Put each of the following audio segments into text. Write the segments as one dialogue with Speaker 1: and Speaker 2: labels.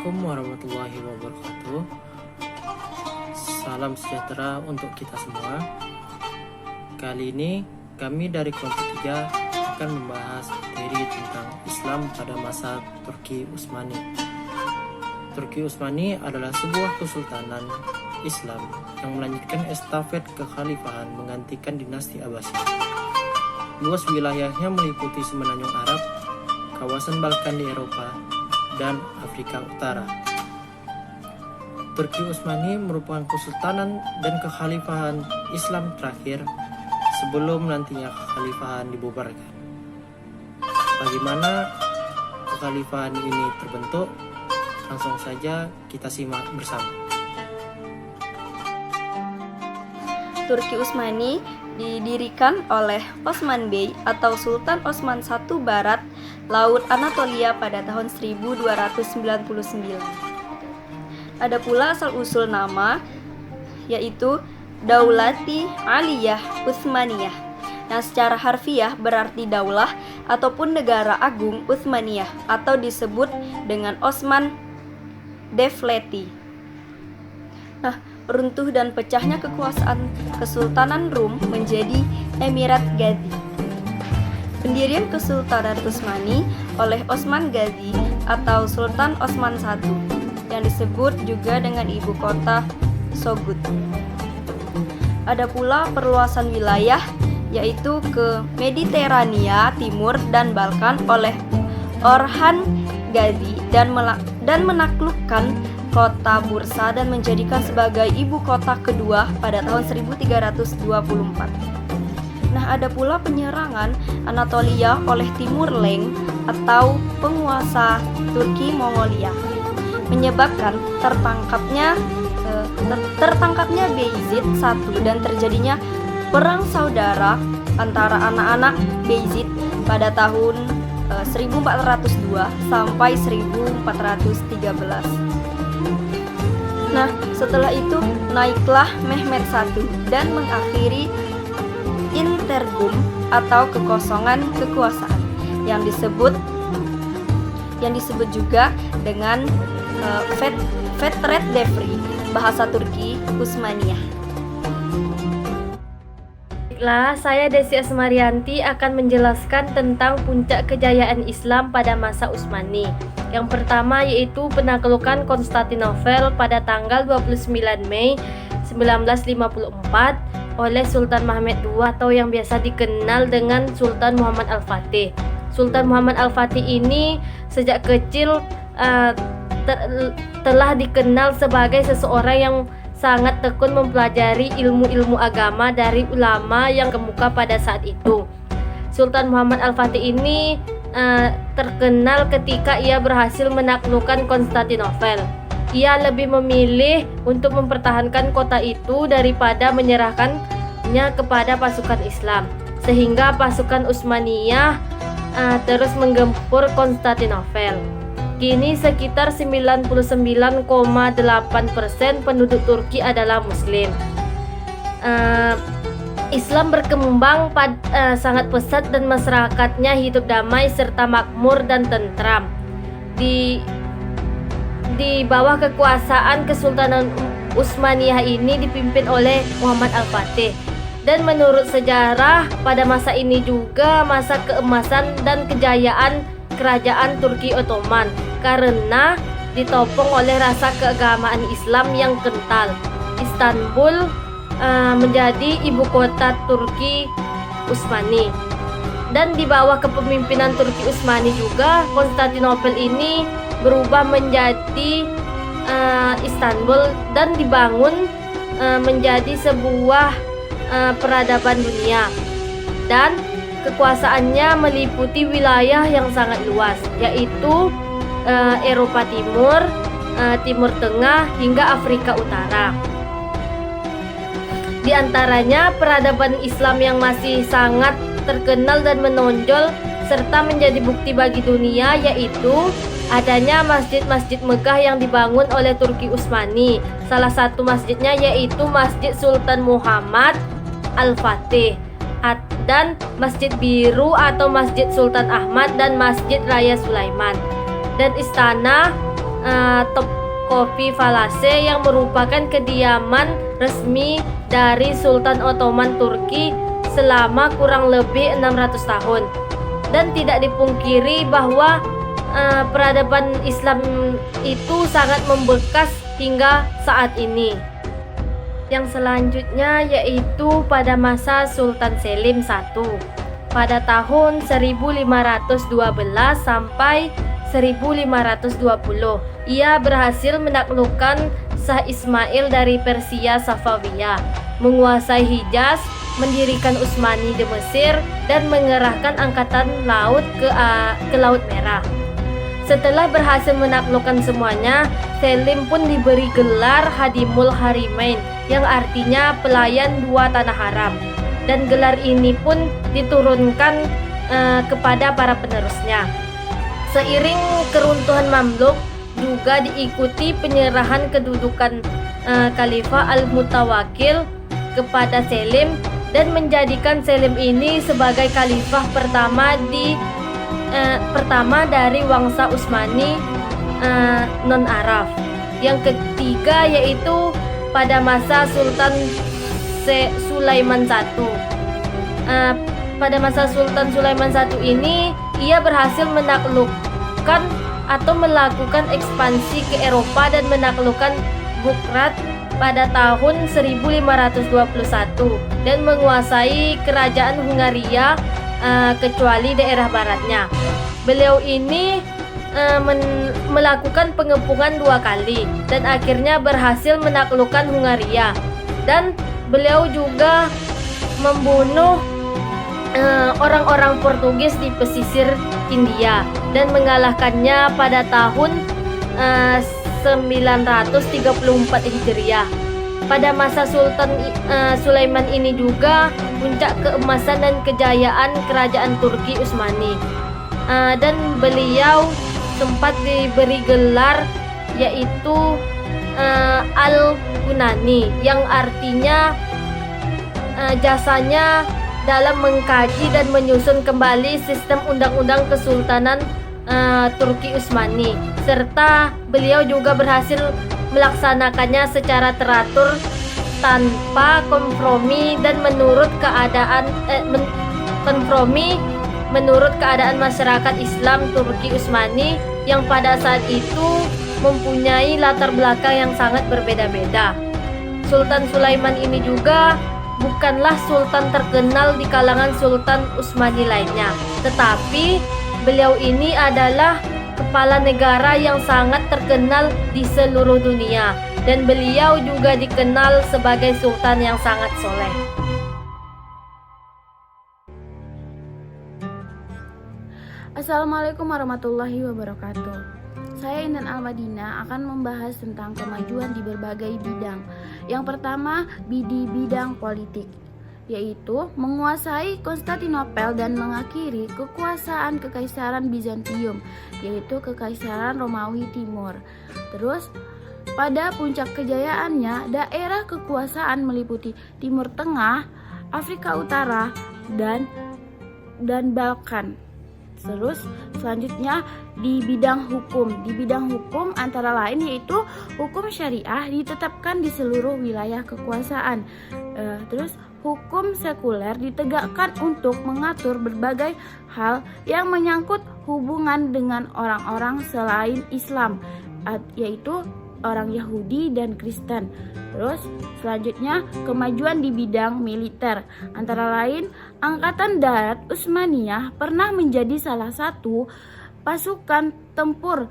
Speaker 1: Assalamualaikum warahmatullahi wabarakatuh. Salam sejahtera untuk kita semua. Kali ini kami dari kelompok 3 akan membahas materi tentang Islam pada masa Turki Utsmani. Turki Utsmani adalah sebuah kesultanan Islam yang melanjutkan estafet kekhalifahan menggantikan dinasti Abbasiyah. Luas wilayahnya meliputi semenanjung Arab, kawasan Balkan di Eropa, dan Afrika Utara. Turki Utsmani merupakan kesultanan dan kekhalifahan Islam terakhir sebelum nantinya kekhalifahan dibubarkan. Bagaimana kekhalifahan ini terbentuk? Langsung saja kita simak bersama.
Speaker 2: Turki Utsmani didirikan oleh Osman Bey atau Sultan Osman I Barat Laut Anatolia pada tahun 1299. Ada pula asal-usul nama, yaitu Daulati Aliyah Utsmaniyah, yang secara harfiah berarti daulah ataupun negara agung Utsmaniyah atau disebut dengan Osman Devleti. Runtuh dan pecahnya kekuasaan Kesultanan Rum menjadi Emirat Gazi. Pendirian Kesultanan Utsmani oleh Osman Gazi atau Sultan Osman I yang disebut juga dengan ibu kota Sogut. Ada pula perluasan wilayah yaitu ke Mediterania Timur dan Balkan oleh Orhan Gazi dan menaklukkan kota Bursa dan menjadikan sebagai ibu kota kedua pada tahun 1324. Ada pula penyerangan Anatolia oleh Timur Leng atau penguasa Turki Mongolia, menyebabkan tertangkapnya Beyazid I dan terjadinya perang saudara antara anak-anak Beyazid pada tahun 1402 sampai 1413. Setelah itu naiklah Mehmed I dan mengakhiri intergum atau kekosongan kekuasaan yang disebut juga dengan Fetret Devri, bahasa Turki Utsmaniyah.
Speaker 3: Baiklah, saya Desi Asmarianti akan menjelaskan tentang puncak kejayaan Islam pada masa Utsmani. Yang pertama yaitu penaklukan Konstantinopel pada tanggal 29 Mei 1954 oleh Sultan Mehmed II atau yang biasa dikenal dengan Sultan Muhammad Al-Fatih. Sultan Muhammad Al-Fatih ini sejak kecil telah dikenal sebagai seseorang yang sangat tekun mempelajari ilmu-ilmu agama dari ulama yang kemuka pada saat itu. Sultan Muhammad Al-Fatih ini terkenal ketika ia berhasil menaklukkan Konstantinopel. Ia lebih memilih untuk mempertahankan kota itu daripada menyerahkannya kepada pasukan Islam, sehingga pasukan Utsmaniyah terus menggempur Konstantinopel. Kini sekitar 99,8% penduduk Turki adalah Muslim. Islam berkembang sangat pesat dan masyarakatnya hidup damai serta makmur dan tentram. Di bawah kekuasaan Kesultanan Utsmaniyah ini dipimpin oleh Muhammad Al-Fatih. Dan menurut sejarah, pada masa ini juga masa keemasan dan kejayaan kerajaan Turki Ottoman karena ditopong oleh rasa keagamaan Islam yang kental. Istanbul menjadi ibu kota Turki Utsmani. Dan di bawah kepemimpinan Turki Utsmani juga Konstantinopel ini berubah menjadi Istanbul dan dibangun menjadi sebuah peradaban dunia, dan kekuasaannya meliputi wilayah yang sangat luas, yaitu Eropa Timur, Timur Tengah hingga Afrika Utara. Di antaranya peradaban Islam yang masih sangat terkenal dan menonjol serta menjadi bukti bagi dunia yaitu adanya masjid-masjid megah yang dibangun oleh Turki Utsmani. Salah satu masjidnya yaitu Masjid Sultan Muhammad Al-Fatih dan Masjid Biru atau Masjid Sultan Ahmad dan Masjid Raya Sulaiman. Dan istana Topkapi Falase yang merupakan kediaman resmi dari Sultan Ottoman Turki selama kurang lebih 600 tahun. Dan tidak dipungkiri bahwa peradaban Islam itu sangat membekas hingga saat ini. Yang selanjutnya yaitu pada masa Sultan Selim I pada tahun 1512 sampai 1520. Ia berhasil menaklukkan Shah Ismail dari Persia Safawiyah, menguasai Hijaz, mendirikan Utsmani di Mesir, dan mengerahkan angkatan laut ke Laut Merah. Setelah berhasil menaklukkan semuanya, Selim pun diberi gelar Hadimul Harimain, yang artinya pelayan dua tanah haram. Dan gelar ini pun diturunkan kepada para penerusnya. Seiring keruntuhan Mamluk, juga diikuti penyerahan kedudukan Khalifah Al-Mutawakkil kepada Selim, dan menjadikan Selim ini sebagai khalifah pertama dari Wangsa Utsmani non-Arab. Yang ketiga yaitu pada masa Sultan Sulaiman I. Pada masa Sultan Sulaiman I ini, ia berhasil menaklukkan atau melakukan ekspansi ke Eropa dan menaklukkan Bukrat pada tahun 1521 dan menguasai kerajaan Hungaria kecuali daerah baratnya. Beliau ini melakukan pengepungan 2 kali dan akhirnya berhasil menaklukkan Hungaria. Dan beliau juga membunuh orang-orang Portugis di pesisir India dan mengalahkannya pada tahun 934 Hijriah. Pada masa Sultan Sulaiman ini juga puncak keemasan dan kejayaan kerajaan Turki Utsmani. Dan beliau sempat diberi gelar yaitu Al-Yunani, yang artinya jasanya dalam mengkaji dan menyusun kembali sistem undang-undang Kesultanan Turki Utsmani, serta beliau juga berhasil melaksanakannya secara teratur tanpa kompromi dan menurut keadaan masyarakat Islam Turki Utsmani yang pada saat itu mempunyai latar belakang yang sangat berbeda-beda. Sultan Sulaiman ini juga bukanlah sultan terkenal di kalangan Sultan Utsmani lainnya, tetapi beliau ini adalah kepala negara yang sangat terkenal di seluruh dunia, dan beliau juga dikenal sebagai sultan yang sangat soleh.
Speaker 4: Assalamualaikum warahmatullahi wabarakatuh. Saya Intan Al-Madinah akan membahas tentang kemajuan di berbagai bidang. Yang pertama, di bidang politik, yaitu menguasai Konstantinopel dan mengakhiri kekuasaan Kekaisaran Bizantium, yaitu Kekaisaran Romawi Timur. Terus, pada puncak kejayaannya, daerah kekuasaan meliputi Timur Tengah, Afrika Utara, dan Balkan. Terus selanjutnya di bidang hukum. Di bidang hukum antara lain yaitu hukum syariah ditetapkan di seluruh wilayah kekuasaan. Terus hukum sekuler ditegakkan untuk mengatur berbagai hal yang menyangkut hubungan dengan orang-orang selain Islam, yaitu orang Yahudi dan Kristen. Terus selanjutnya kemajuan di bidang militer, antara lain Angkatan Darat Utsmaniyah pernah menjadi salah satu pasukan tempur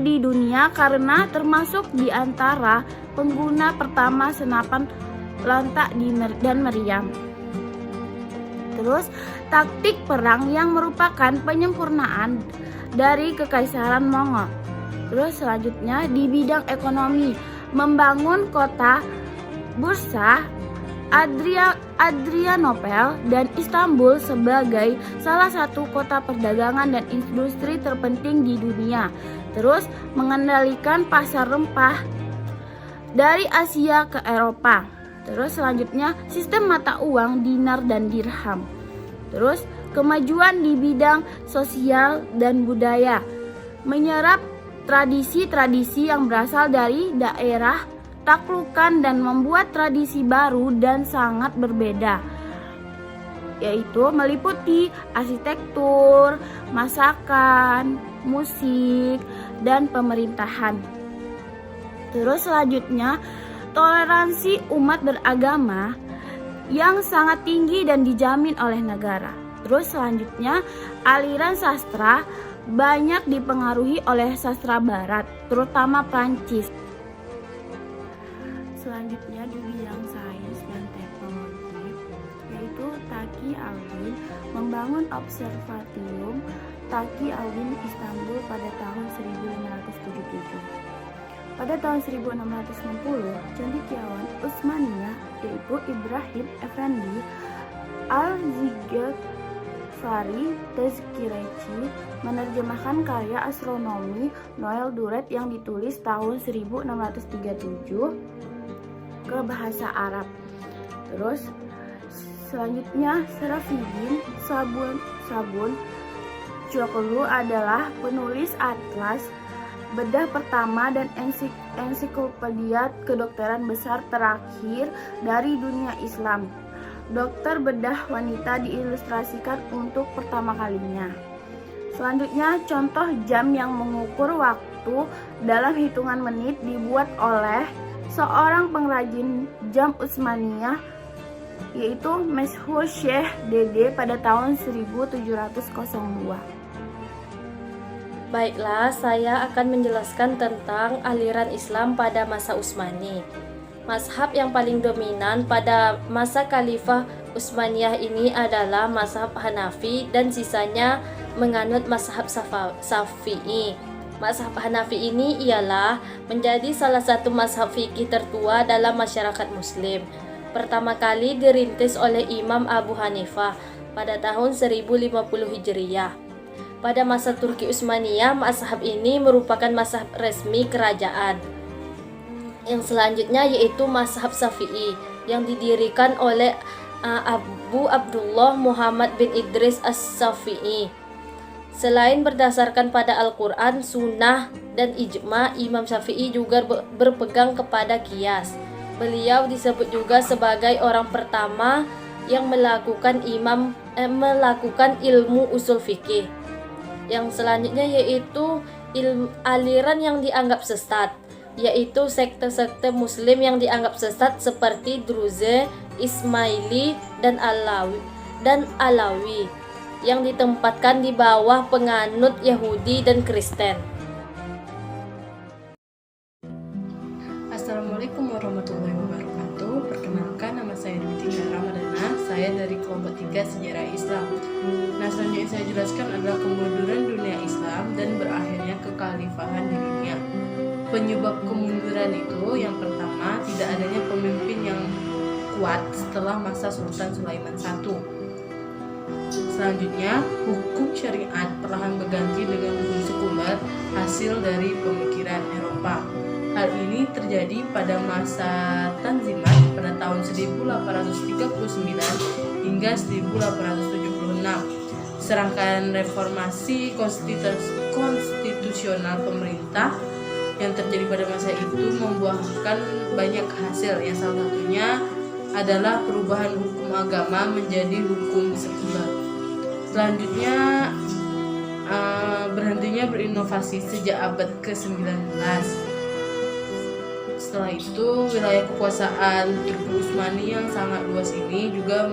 Speaker 4: di dunia karena termasuk di antara pengguna pertama senapan lantak dan meriam. Terus taktik perang yang merupakan penyempurnaan dari Kekaisaran Mongol. Terus selanjutnya di bidang ekonomi, membangun kota Bursa, Adrianopel, dan Istanbul sebagai salah satu kota perdagangan dan industri terpenting di dunia. Terus mengendalikan pasar rempah dari Asia ke Eropa. Terus selanjutnya sistem mata uang dinar dan dirham. Terus kemajuan di bidang sosial dan budaya, menyerap tradisi-tradisi yang berasal dari daerah taklukan dan membuat tradisi baru dan sangat berbeda, yaitu meliputi arsitektur, masakan, musik, dan pemerintahan. Terus selanjutnya, toleransi umat beragama yang sangat tinggi dan dijamin oleh negara. Terus selanjutnya, aliran sastra banyak dipengaruhi oleh sastra barat, terutama Prancis. Selanjutnya di bidang sains dan teknologi, yaitu Taki Alvin membangun observatorium Taki Alvin Istanbul pada tahun 1577. Pada tahun 1660, cendekiawan Utsmaniyah yaitu Ibrahim Effendi Al-Zigafari Tezkireci menerjemahkan karya astronomi Noel Duret yang ditulis tahun 1637 ke bahasa Arab. Terus selanjutnya Serafiddin Sabun Çoklu adalah penulis atlas bedah pertama dan ensiklopedia kedokteran besar terakhir dari dunia Islam. Dokter bedah wanita diilustrasikan untuk pertama kalinya. Selanjutnya, contoh jam yang mengukur waktu dalam hitungan menit dibuat oleh seorang pengrajin jam Utsmaniyah, yaitu Meshur Syekh Dede pada tahun 1702.
Speaker 3: Baiklah, saya akan menjelaskan tentang aliran Islam pada masa Utsmani. Mazhab yang paling dominan pada masa Khalifah Utsmaniyah ini adalah mazhab Hanafi dan sisanya menganut mazhab Syafi'i. Mazhab Hanafi ini ialah menjadi salah satu mazhab fikih tertua dalam masyarakat Muslim. Pertama kali dirintis oleh Imam Abu Hanifah pada tahun 1050 Hijriyah. Pada masa Turki Utsmaniyah, mazhab ini merupakan mazhab resmi kerajaan. Yang selanjutnya yaitu mazhab Syafi'i yang didirikan oleh Abu Abdullah Muhammad bin Idris As-Syafi'i. Selain berdasarkan pada Al-Quran, Sunnah, dan Ijma, Imam Syafi'i juga berpegang kepada qiyas. Beliau disebut juga sebagai orang pertama yang melakukan ilmu usul fikih. Yang selanjutnya yaitu aliran yang dianggap sesat, yaitu sekte-sekte Muslim yang dianggap sesat seperti Druze, Ismaili, dan Alawi yang ditempatkan di bawah penganut Yahudi dan Kristen.
Speaker 5: Assalamualaikum warahmatullahi wabarakatuh. Perkenalkan, nama saya Dwi Tika Ramadana. Saya dari kelompok 3 Sejarah Islam. Nah, selanjutnya yang saya jelaskan adalah kemunduran dunia Islam dan berakhirnya kekhalifahan di dunia. Penyebab kemunduran itu yang pertama, tidak adanya pemimpin yang kuat setelah masa Sultan Sulaiman I. Selanjutnya, hukum syariat perlahan berganti dengan hukum sekuler hasil dari pemikiran Eropa. Hal ini terjadi pada masa Tanzimat pada tahun 1839 hingga 1876. Sedangkan reformasi konstitusional pemerintah yang terjadi pada masa itu membuahkan banyak hasil, yang salah satunya adalah perubahan hukum agama menjadi hukum sekuler. Selanjutnya berhentinya berinovasi sejak abad ke-19. Setelah itu wilayah kekuasaan Turki Utsmani yang sangat luas ini juga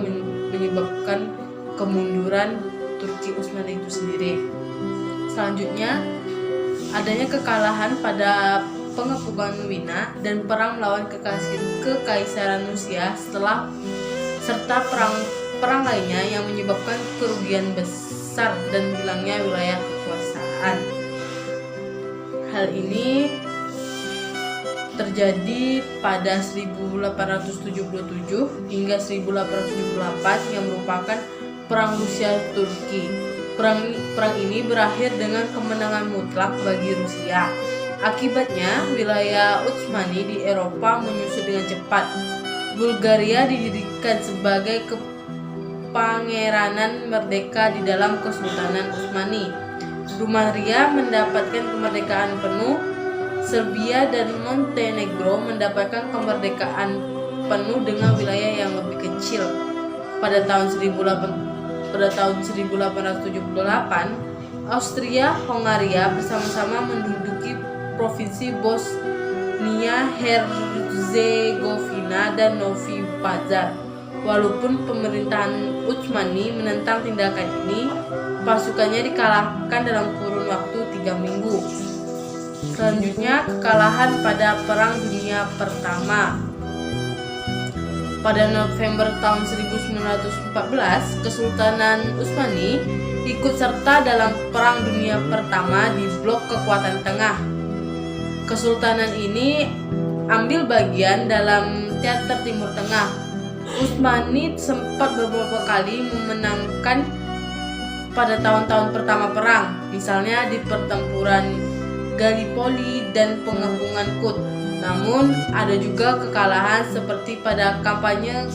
Speaker 5: menyebabkan kemunduran Turki Utsmani itu sendiri. Selanjutnya adanya kekalahan pada pengepungan Wina dan perang melawan kekaisaran Rusia serta perang lainnya yang menyebabkan kerugian besar dan hilangnya wilayah kekuasaan. Hal ini terjadi pada 1877 hingga 1878 yang merupakan perang Rusia Turki. Perang ini berakhir dengan kemenangan mutlak bagi Rusia. Akibatnya, wilayah Utsmani di Eropa menyusut dengan cepat. Bulgaria didirikan sebagai kepangeranan merdeka di dalam Kesultanan Utsmani. Rumania mendapatkan kemerdekaan penuh, Serbia dan Montenegro mendapatkan kemerdekaan penuh dengan wilayah yang lebih kecil. Pada tahun 1878, Austria-Hongaria bersama-sama menduduki provinsi Bosnia, Herzegovina, dan Novi Pazar. Walaupun pemerintahan Utsmani menentang tindakan ini, pasukannya dikalahkan dalam kurun waktu 3 minggu. Selanjutnya, kekalahan pada Perang Dunia Pertama. Pada November tahun 1914, Kesultanan Utsmani ikut serta dalam Perang Dunia Pertama di blok kekuatan tengah. Kesultanan ini ambil bagian dalam teater Timur Tengah. Utsmani sempat beberapa kali memenangkan pada tahun-tahun pertama perang, misalnya di pertempuran Gallipoli dan pengepungan Kut. Namun ada juga kekalahan seperti pada kampanye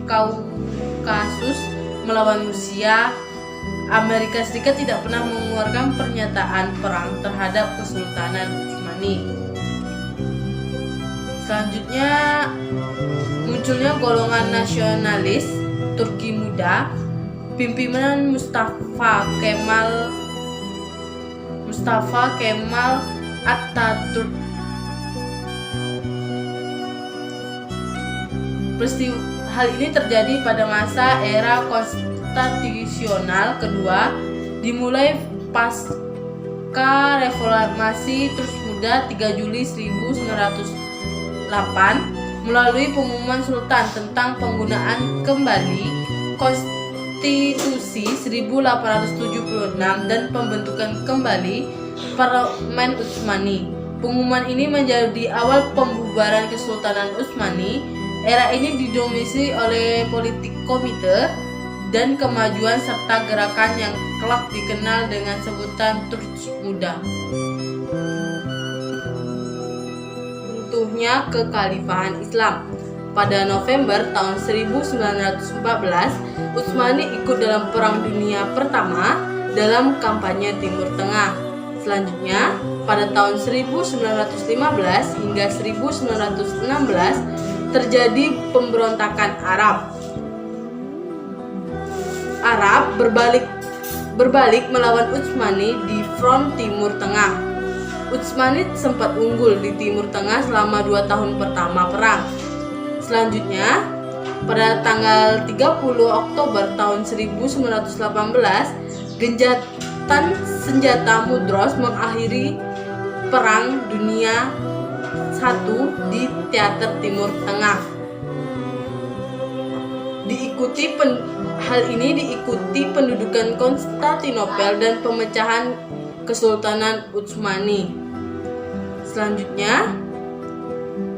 Speaker 5: Kaukasus melawan Rusia. Amerika Serikat tidak pernah mengeluarkan pernyataan perang terhadap Kesultanan Utsmani. Selanjutnya munculnya golongan nasionalis Turki Muda, pimpinan Mustafa Kemal Atatürk. Hal ini terjadi pada masa era konstitusional kedua, dimulai pasca reformasi Turki Muda 3 Juli 1908 melalui pengumuman Sultan tentang penggunaan kembali Konstitusi 1876 dan pembentukan kembali Parlemen Utsmani. Pengumuman ini menjadi awal pembubaran Kesultanan Utsmani. Era ini didominasi oleh politik komite dan kemajuan serta gerakan yang kelak dikenal dengan sebutan Turki Muda. Runtuhnya kekhalifahan Islam. Pada November tahun 1914, Utsmani ikut dalam Perang Dunia Pertama dalam kampanye Timur Tengah. Selanjutnya, pada tahun 1915 hingga 1916 terjadi pemberontakan Arab berbalik melawan Utsmani di front Timur Tengah. Utsmani sempat unggul di Timur Tengah selama 2 tahun pertama perang. Selanjutnya, pada tanggal 30 Oktober tahun 1918, gencatan senjata Mudros mengakhiri Perang Dunia I di teater Timur Tengah. Hal ini diikuti pendudukan Konstantinopel dan pemecahan Kesultanan Utsmani. Selanjutnya,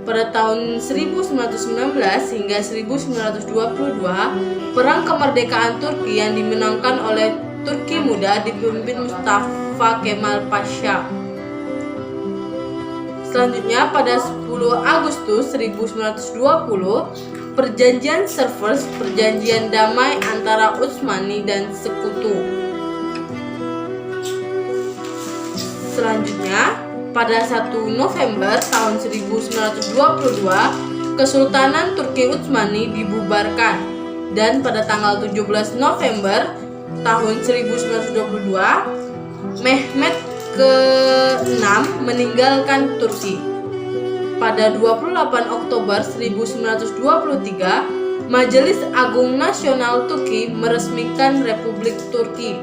Speaker 5: pada tahun 1919 hingga 1922, perang kemerdekaan Turki yang dimenangkan oleh Turki Muda dipimpin Mustafa Kemal Pasha. Selanjutnya, pada 10 Agustus 1920, Perjanjian Sevres, perjanjian damai antara Utsmani dan Sekutu. Selanjutnya, pada 1 November tahun 1922, Kesultanan Turki Utsmani dibubarkan, dan pada tanggal 17 November tahun 1922, Mehmet ke-6 meninggalkan Turki. Pada 28 Oktober 1923, Majelis Agung Nasional Turki meresmikan Republik Turki.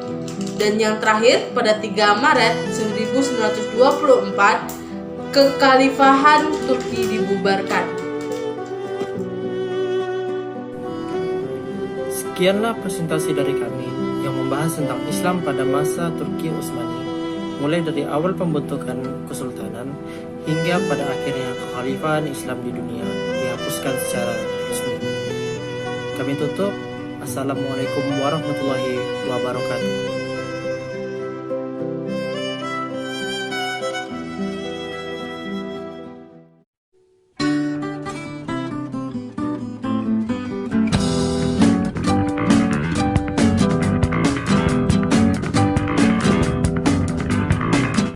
Speaker 5: Dan yang terakhir, pada 3 Maret 1924, kekhalifahan Turki dibubarkan.
Speaker 1: Sekianlah presentasi dari kami yang membahas tentang Islam pada masa Turki Utsmani, mulai dari awal pembentukan kesultanan hingga pada akhirnya kekhalifahan Islam di dunia dihapuskan secara resmi. Kami tutup. Assalamualaikum warahmatullahi wabarakatuh.